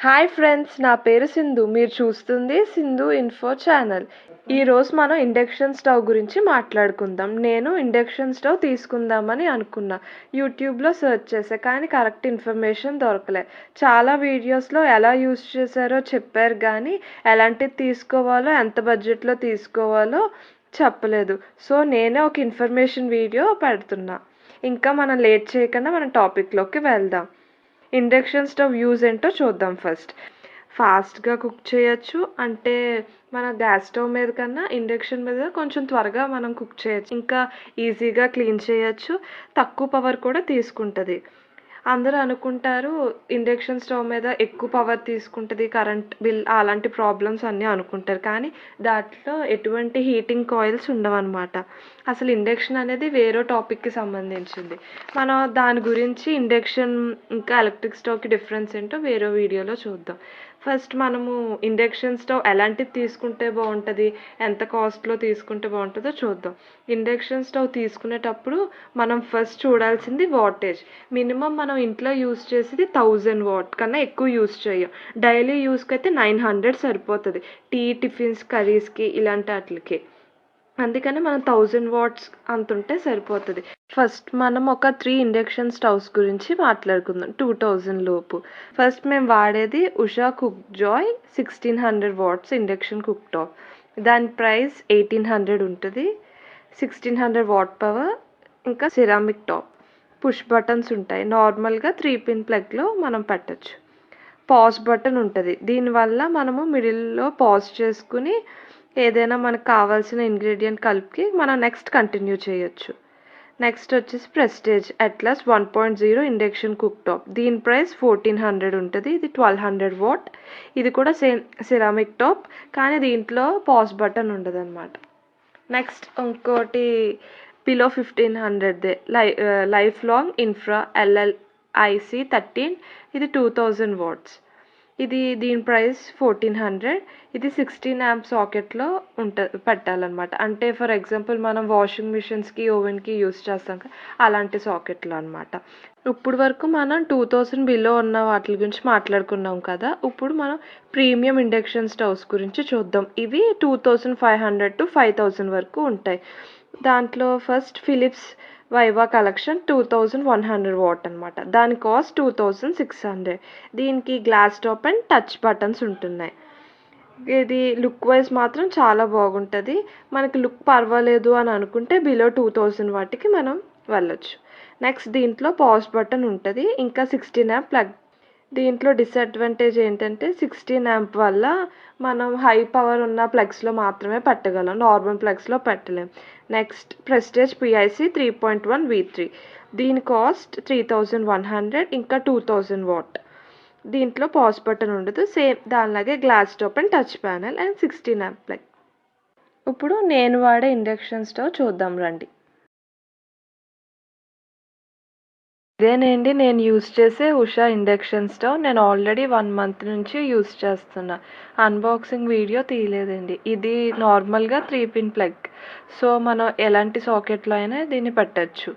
Hi friends, నా పేరు సింధు. మీరు చూస్తుంది సింధు ఇన్ఫో ఛానల్. ఈరోజు మనం ఇండక్షన్ స్టవ్ గురించి మాట్లాడుకుందాం. నేను ఇండక్షన్ స్టవ్ తీసుకుందామని అనుకున్నా. యూట్యూబ్లో సెర్చ్ చేసా, కానీ కరెక్ట్ ఇన్ఫర్మేషన్ దొరకలే. చాలా వీడియోస్లో ఎలా యూజ్ చేశారో చెప్పారు, కానీ ఎలాంటిది తీసుకోవాలో, ఎంత బడ్జెట్లో తీసుకోవాలో చెప్పలేదు. సో నేనే ఒక ఇన్ఫర్మేషన్ వీడియో పెడుతున్నా. ఇంకా మనం లేట్ చేయకుండా మన టాపిక్లోకి వెళ్దాం. ఇండక్షన్ స్టవ్ యూజ్ ఏంటో చూద్దాం. ఫాస్ట్గా కుక్ చేయొచ్చు. అంటే మన గ్యాస్ స్టవ్ మీద కన్నా ఇండక్షన్ మీద కొంచెం త్వరగా మనం కుక్ చేయొచ్చు. ఇంకా ఈజీగా క్లీన్ చేయొచ్చు. తక్కువ పవర్ కూడా తీసుకుంటుంది. అందరూ అనుకుంటారు ఇండక్షన్ స్టవ్ మీద ఎక్కువ పవర్ తీసుకుంటుంది, కరెంట్ బిల్ అలాంటి ప్రాబ్లమ్స్ అన్నీ అనుకుంటారు. కానీ దాంట్లో ఎటువంటి హీటింగ్ కాయిల్స్ ఉండవన్నమాట. అసలు ఇండక్షన్ అనేది వేరే టాపిక్కి సంబంధించింది. మనం దాని గురించి ఇండక్షన్ ఇంకా ఎలక్ట్రిక్ స్టవ్కి డిఫరెన్స్ ఏంటో వేరే వీడియోలో చూద్దాం. ఫస్ట్ మనము ఇండక్షన్ స్టవ్ ఎలాంటిది తీసుకుంటే బాగుంటుంది, ఎంత కాస్ట్లో తీసుకుంటే బాగుంటుందో చూద్దాం. ఇండక్షన్ స్టవ్ తీసుకునేటప్పుడు మనం ఫస్ట్ చూడాల్సింది వాటేజ్. మినిమం మనం ఇంట్లో యూజ్ చేసేది 1000 వాట్ కన్నా ఎక్కువ యూజ్ చేయం. డైలీ యూస్కి అయితే 900 సరిపోతుంది. టిఫిన్స్, కర్రీస్కి ఇలాంటి వాటికి. అందుకని మనం 1000 వాట్స్ అంత ఉంటే సరిపోతుంది. ఫస్ట్ మనం ఒక 3 ఇండక్షన్ స్టవ్స్ గురించి మాట్లాడుకుందాం 2000 లోపు. ఫస్ట్ మేము వాడేది Usha cook joy 1600 watts induction cooktop. దాని ప్రైస్ 1800 ఉంటుంది. 1600 వాట్ పవర్, ఇంకా సిరామిక్ టాప్, పుష్ బటన్స్ ఉంటాయి. నార్మల్గా 3 పిన్ ప్లగ్లో మనం పెట్టచ్చు. పాజ్ బటన్ ఉంటుంది. దీనివల్ల మనము మిడిల్లో పాజ్ చేసుకుని ఏదైనా మనకు కావాల్సిన ఇంగ్రీడియంట్ కలిపి మనం నెక్స్ట్ కంటిన్యూ చేయొచ్చు. నెక్స్ట్ వచ్చేసి ప్రెస్టేజ్ అట్లాస్ 1.0 ఇండక్షన్ కుక్టాప్. దీని ప్రైస్ 1400 ఉంటుంది. ఇది 1200 వాట్. ఇది కూడా సేమ్ సిరామిక్ టాప్, కానీ దీంట్లో పాజ్ బటన్ ఉండదు అనమాట. నెక్స్ట్ ఇంకోటి బిలో 1500దే లైఫ్ లాంగ్ ఇన్ఫ్రా LLIC10. ఇది 2000 వాట్స్. దీని ప్రైస్ 1400. ఇది 16 amp సాకెట్లో పెట్టాలన్నమాట. అంటే ఫర్ ఎగ్జాంపుల్ మనం వాషింగ్ మిషన్స్కి, ఓవెన్కి యూస్ చేస్తాం కదా, అలాంటి సాకెట్లో అనమాట. ఇప్పుడు వరకు మనం 2000 బిలో ఉన్న వాటి గురించి మాట్లాడుకున్నాం కదా. ఇప్పుడు మనం ప్రీమియం ఇండక్షన్ స్టవ్స్ గురించి చూద్దాం. ఇవి 2500 to 5000 వరకు ఉంటాయి. దాంట్లో first Philips Viva collection 2100 watt అనమాట. దాని కాస్ట్ 2600. దీనికి glass top and touch buttons ఉంటున్నాయి. ఇది లుక్ వైజ్ మాత్రం చాలా బాగుంటుంది. మనకి లుక్ పర్వాలేదు అని అనుకుంటే బిలో 2000 వాటికి మనం వెళ్ళొచ్చు. నెక్స్ట్ దీంట్లో పాజ్ బటన్ ఉంటుంది. ఇంకా 16 amp ప్లగ్. దీంట్లో డిసడ్వాంటేజ్ ఏంటంటే 16 amp వల్ల మనం హై పవర్ ఉన్న ప్లగ్స్లో మాత్రమే పెట్టగలం, నార్మల్ ప్లగ్స్లో పెట్టలేం. Next Prestige PIC 3.1 V3. దీని కాస్ట్ 3100. ఇంకా 2000 వాట్. దీంట్లో పాజ్ బటన్ ఉండదు. సేమ్ దానిలాగే glass top and touch panel and 16 amp plug. ఇప్పుడు నేను వాడే ఇండక్షన్ స్టవ్ చూద్దాం రండి. ఇదేనండి నేను యూస్ చేసే ఉషా ఇండక్షన్ స్టవ్. నేను ఆల్రెడీ 1 month నుంచి యూస్ చేస్తున్నా. అన్బాక్సింగ్ వీడియో తీయలేదండి. ఇది నార్మల్గా 3 పిన్ ప్లగ్. సో మనం ఎలాంటి సాకెట్లో అయినా దీన్ని పెట్టచ్చు.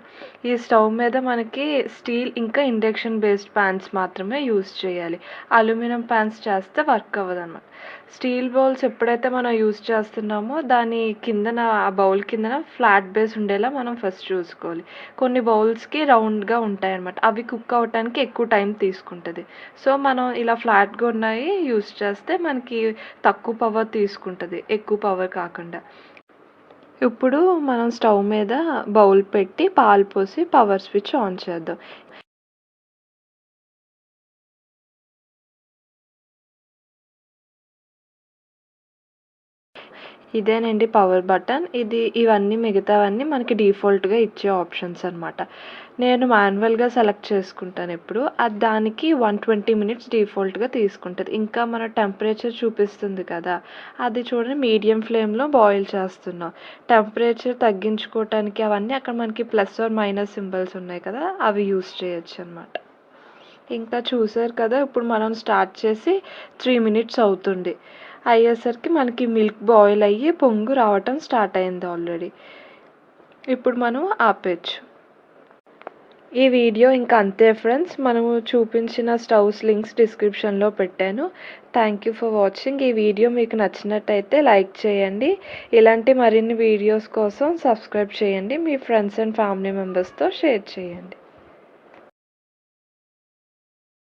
ఈ స్టవ్ మీద మనకి స్టీల్ ఇంకా ఇండక్షన్ బేస్డ్ ప్యాన్స్ మాత్రమే యూస్ చేయాలి. అల్యూమినియం ప్యాన్స్ చేస్తే వర్క్ అవ్వదు అనమాట. స్టీల్ బౌల్స్ ఎప్పుడైతే మనం యూస్ చేస్తున్నామో దాని కిందన, ఆ బౌల్ కిందన ఫ్లాట్ బేస్ ఉండేలా మనం ఫస్ట్ చూసుకోవాలి. కొన్ని బౌల్స్కి రౌండ్గా ఉంటాయి అనమాట. అవి కుక్ అవటానికి ఎక్కువ టైం తీసుకుంటుంది. సో మనం ఇలా ఫ్లాట్గా ఉన్నాయి యూస్ చేస్తే మనకి తక్కువ పవర్ తీసుకుంటుంది, ఎక్కువ పవర్ కాకుండా. ఇప్పుడు మనం స్టవ్ మీద బౌల్ పెట్టి పాలు పోసి పవర్ స్విచ్ ఆన్ చేద్దాం. ఇదేనండి పవర్ బటన్. ఇవన్నీ మిగతావన్నీ మనకి డిఫాల్ట్గా ఇచ్చే ఆప్షన్స్ అనమాట. నేను మాన్యువల్గా సెలెక్ట్ చేసుకుంటాను ఎప్పుడు. అది దానికి 120 minutes డిఫాల్ట్గా తీసుకుంటుంది. ఇంకా మన టెంపరేచర్ చూపిస్తుంది కదా, అది చూడండి మీడియం ఫ్లేమ్లో బాయిల్ చేస్తున్నాం. టెంపరేచర్ తగ్గించుకోవటానికి అవన్నీ అక్కడ మనకి ప్లస్ ఆర్ మైనస్ సింబల్స్ ఉన్నాయి కదా, అవి యూస్ చేయొచ్చు అనమాట. ఇంకా చూసారు కదా, ఇప్పుడు మనం స్టార్ట్ చేసి 3 minutes అవుతుంది. అయ్యేసరికి మనకి మిల్క్ బాయిల్ అయ్యి పొంగు రావటం స్టార్ట్ అయింది ఆల్రెడీ. ఇప్పుడు మనం ఆపేయచ్చు. ఈ వీడియో ఇంకా అంతే ఫ్రెండ్స్. మనము చూపించిన స్టవ్స్ లింక్స్ డిస్క్రిప్షన్లో పెట్టాను. Thank you for watching. ఈ వీడియో మీకు నచ్చినట్టయితే లైక్ చేయండి. ఇలాంటి మరిన్ని వీడియోస్ కోసం సబ్స్క్రైబ్ చేయండి. మీ ఫ్రెండ్స్ అండ్ ఫ్యామిలీ మెంబర్స్తో షేర్ చేయండి.